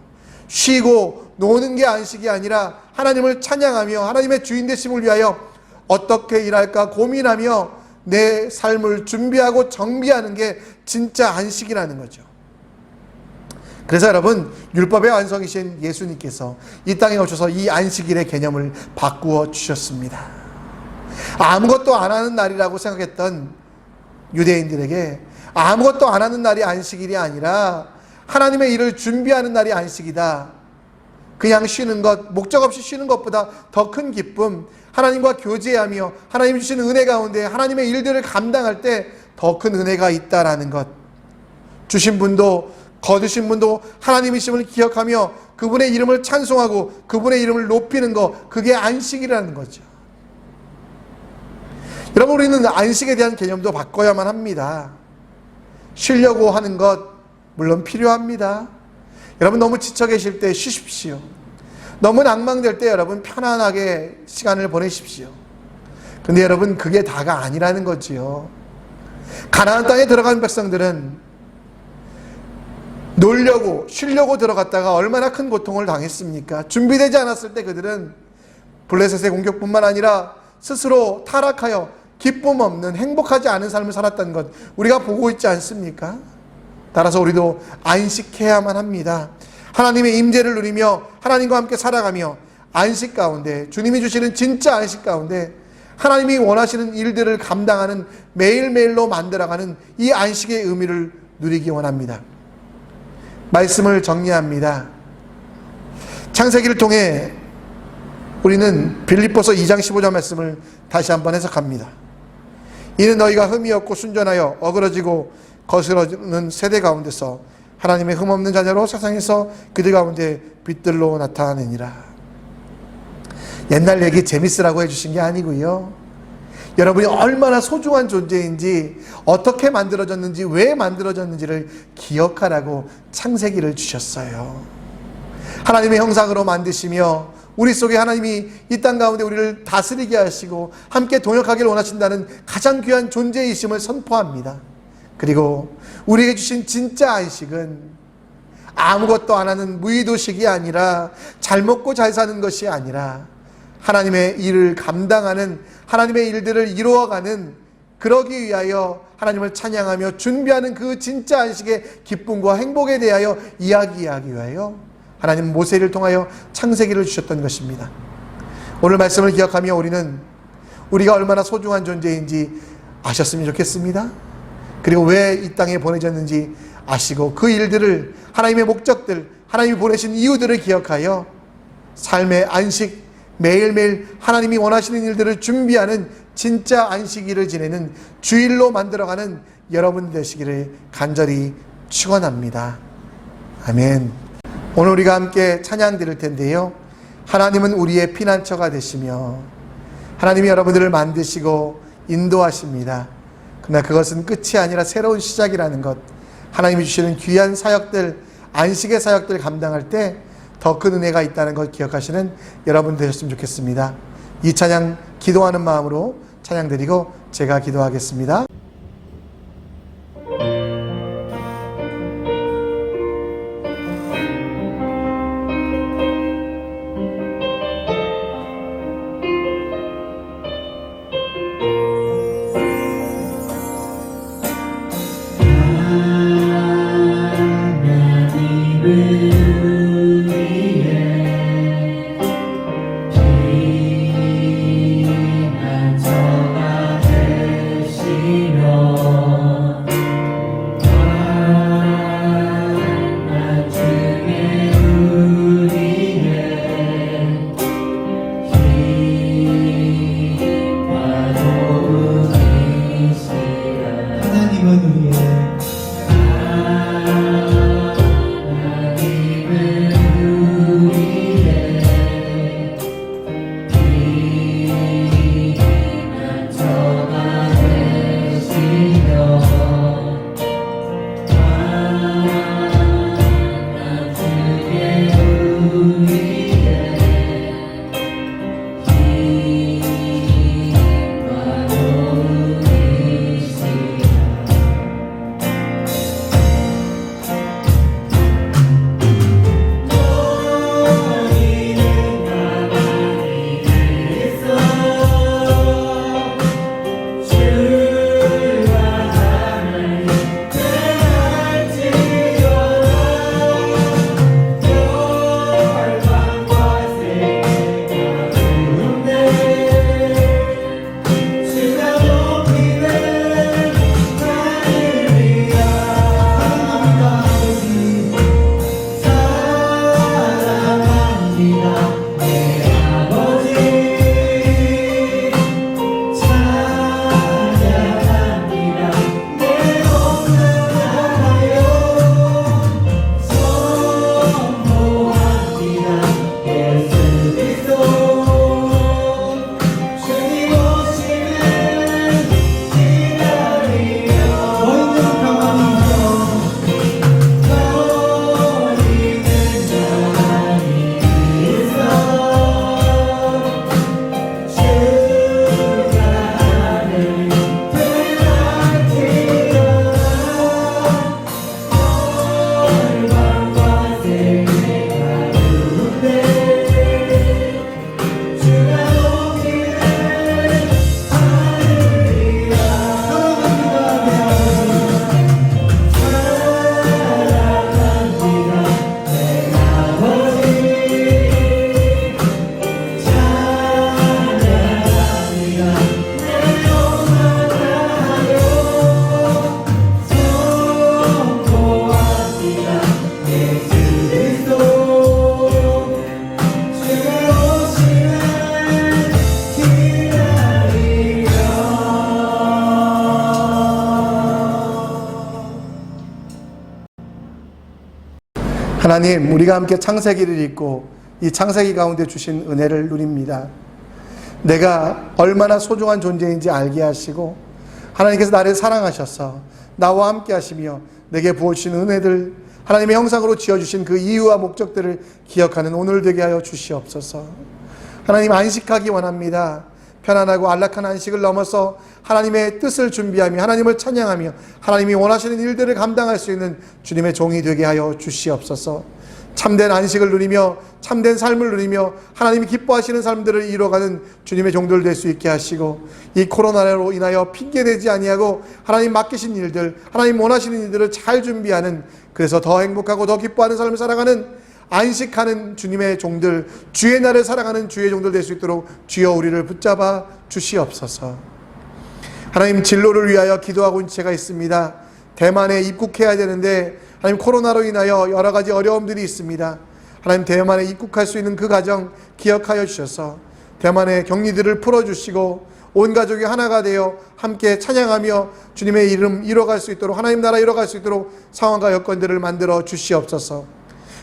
쉬고 노는 게 안식이 아니라 하나님을 찬양하며 하나님의 주인 되심을 위하여 어떻게 일할까 고민하며 내 삶을 준비하고 정비하는 게 진짜 안식이라는 거죠. 그래서 여러분, 율법의 완성이신 예수님께서 이 땅에 오셔서 이 안식일의 개념을 바꾸어 주셨습니다. 아무것도 안 하는 날이라고 생각했던 유대인들에게 아무것도 안 하는 날이 안식일이 아니라 하나님의 일을 준비하는 날이 안식이다. 그냥 쉬는 것, 목적 없이 쉬는 것보다 더 큰 기쁨, 하나님과 교제하며 하나님 주시는 은혜 가운데 하나님의 일들을 감당할 때 더 큰 은혜가 있다라는 것. 주신 분도 거두신 분도 하나님이심을 기억하며 그분의 이름을 찬송하고 그분의 이름을 높이는 것, 그게 안식이라는 거죠. 여러분, 우리는 안식에 대한 개념도 바꿔야만 합니다. 쉬려고 하는 것 물론 필요합니다. 여러분, 너무 지쳐 계실 때 쉬십시오. 너무 낭망될 때 여러분 편안하게 시간을 보내십시오. 근데 여러분, 그게 다가 아니라는 거지요. 가나안 땅에 들어간 백성들은 놀려고 쉬려고 들어갔다가 얼마나 큰 고통을 당했습니까? 준비되지 않았을 때 그들은 블레셋의 공격뿐만 아니라 스스로 타락하여 기쁨 없는, 행복하지 않은 삶을 살았다는 것 우리가 보고 있지 않습니까? 따라서 우리도 안식해야만 합니다. 하나님의 임재를 누리며 하나님과 함께 살아가며 안식 가운데, 주님이 주시는 진짜 안식 가운데 하나님이 원하시는 일들을 감당하는 매일매일로 만들어가는 이 안식의 의미를 누리기 원합니다. 말씀을 정리합니다. 창세기를 통해 우리는 빌립보서 2장 15절 말씀을 다시 한번 해석합니다. 이는 너희가 흠이 없고 순전하여 어그러지고 거스러지는 세대 가운데서 하나님의 흠없는 자녀로 세상에서 그들 가운데 빛들로 나타내니라. 옛날 얘기 재밌으라고 해주신 게 아니고요, 여러분이 얼마나 소중한 존재인지, 어떻게 만들어졌는지, 왜 만들어졌는지를 기억하라고 창세기를 주셨어요. 하나님의 형상으로 만드시며 우리 속에 하나님이 이 땅 가운데 우리를 다스리게 하시고 함께 동역하기를 원하신다는 가장 귀한 존재이심을 선포합니다. 그리고 우리에게 주신 진짜 안식은 아무것도 안 하는 무의도식이 아니라, 잘 먹고 잘 사는 것이 아니라 하나님의 일을 감당하는, 하나님의 일들을 이루어가는, 그러기 위하여 하나님을 찬양하며 준비하는 그 진짜 안식의 기쁨과 행복에 대하여 이야기하기 위하여 하나님 모세를 통하여 창세기를 주셨던 것입니다. 오늘 말씀을 기억하며 우리는 우리가 얼마나 소중한 존재인지 아셨으면 좋겠습니다. 그리고 왜 이 땅에 보내졌는지 아시고 그 일들을, 하나님의 목적들, 하나님이 보내신 이유들을 기억하여 삶의 안식, 매일매일 하나님이 원하시는 일들을 준비하는 진짜 안식일을 지내는 주일로 만들어가는 여러분 되시기를 간절히 축원합니다. 아멘. 오늘 우리가 함께 찬양 드릴 텐데요, 하나님은 우리의 피난처가 되시며 하나님이 여러분들을 만드시고 인도하십니다. 그러나 그것은 끝이 아니라 새로운 시작이라는 것, 하나님이 주시는 귀한 사역들, 안식의 사역들 감당할 때 더 큰 은혜가 있다는 것 기억하시는 여러분 되셨으면 좋겠습니다. 이 찬양 기도하는 마음으로 찬양 드리고 제가 기도하겠습니다. 하나님, 우리가 함께 창세기를 읽고 이 창세기 가운데 주신 은혜를 누립니다. 내가 얼마나 소중한 존재인지 알게 하시고 하나님께서 나를 사랑하셔서 나와 함께 하시며 내게 부어주신 은혜들, 하나님의 형상으로 지어주신 그 이유와 목적들을 기억하는 오늘 되게 하여 주시옵소서. 하나님, 안식하기 원합니다. 편안하고 안락한 안식을 넘어서 하나님의 뜻을 준비하며 하나님을 찬양하며 하나님이 원하시는 일들을 감당할 수 있는 주님의 종이 되게 하여 주시옵소서. 참된 안식을 누리며 참된 삶을 누리며 하나님이 기뻐하시는 삶들을 이뤄가는 주님의 종들 될 수 있게 하시고, 이 코로나로 인하여 핑계대지 아니하고 하나님 맡기신 일들, 하나님 원하시는 일들을 잘 준비하는, 그래서 더 행복하고 더 기뻐하는 삶을 살아가는, 안식하는 주님의 종들, 주의 날을 살아가는 주의 종들 될 수 있도록 주여 우리를 붙잡아 주시옵소서. 하나님, 진로를 위하여 기도하고 있는 제가 있습니다. 대만에 입국해야 되는데 하나님, 코로나로 인하여 여러 가지 어려움들이 있습니다. 하나님, 대만에 입국할 수 있는 그 과정 기억하여 주셔서 대만의 격리들을 풀어주시고 온 가족이 하나가 되어 함께 찬양하며 주님의 이름 이뤄갈 수 있도록, 하나님 나라 이뤄갈 수 있도록 상황과 여건들을 만들어 주시옵소서.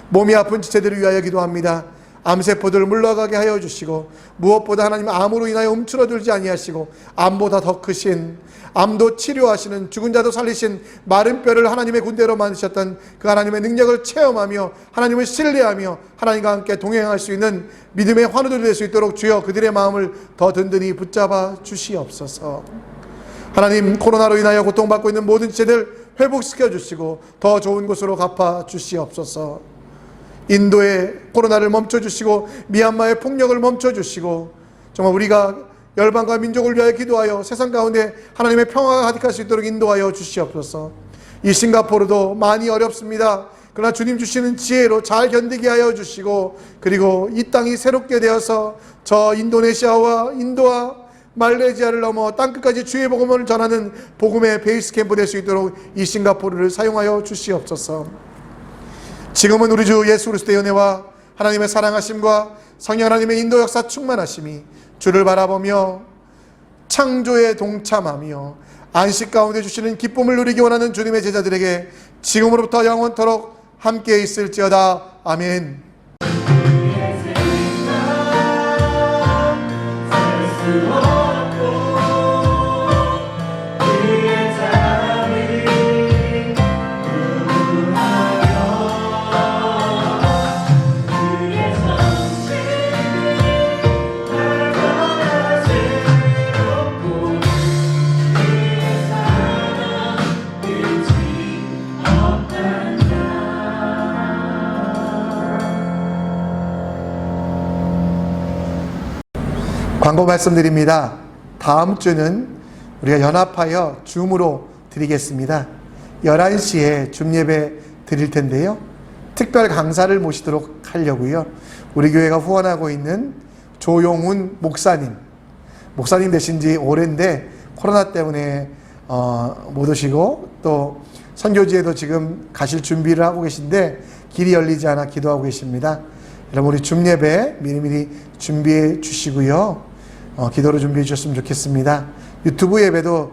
몸이 아픈 지체들을 위하여 기도합니다. 암세포들을 물러가게 하여 주시고, 무엇보다 하나님, 암으로 인하여 움츠러들지 아니하시고 암보다 더 크신, 암도 치료하시는, 죽은 자도 살리신 마른 뼈를 하나님의 군대로 만드셨던 그 하나님의 능력을 체험하며 하나님을 신뢰하며 하나님과 함께 동행할 수 있는 믿음의 환우들이 될 수 있도록 주여 그들의 마음을 더 든든히 붙잡아 주시옵소서. 하나님, 코로나로 인하여 고통받고 있는 모든 지체들 회복시켜 주시고 더 좋은 곳으로 갚아 주시옵소서. 인도의 코로나를 멈춰주시고 미얀마의 폭력을 멈춰주시고, 정말 우리가 열방과 민족을 위하여 기도하여 세상 가운데 하나님의 평화가 가득할 수 있도록 인도하여 주시옵소서. 이 싱가포르도 많이 어렵습니다. 그러나 주님 주시는 지혜로 잘 견디게 하여 주시고, 그리고 이 땅이 새롭게 되어서 저 인도네시아와 인도와 말레이시아를 넘어 땅끝까지 주의 복음을 전하는 복음의 베이스 캠프 될 수 있도록 이 싱가포르를 사용하여 주시옵소서. 지금은 우리 주 예수 그리스도의 은혜와 하나님의 사랑하심과 성령 하나님의 인도 역사 충만하심이 주를 바라보며 창조에 동참하며 안식 가운데 주시는 기쁨을 누리기 원하는 주님의 제자들에게 지금으로부터 영원토록 함께 있을지어다. 아멘. 광고 말씀드립니다. 다음 주는 우리가 연합하여 줌으로 드리겠습니다. 11시에 줌 예배 드릴 텐데요. 특별 강사를 모시도록 하려고요. 우리 교회가 후원하고 있는 조용훈 목사님 되신 지 오랜데 코로나 때문에 못 오시고 또 선교지에도 지금 가실 준비를 하고 계신데 길이 열리지 않아 기도하고 계십니다. 여러분, 우리 줌 예배 미리미리 준비해 주시고요. 기도로 준비해 주셨으면 좋겠습니다. 유튜브 예배도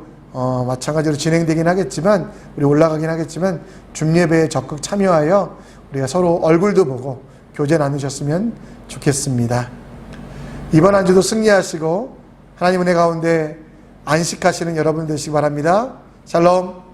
마찬가지로 진행되긴 하겠지만, 우리 올라가긴 하겠지만 줌 예배에 적극 참여하여 우리가 서로 얼굴도 보고 교제 나누셨으면 좋겠습니다. 이번 한 주도 승리하시고 하나님 은혜 가운데 안식하시는 여러분 되시기 바랍니다. 샬롬.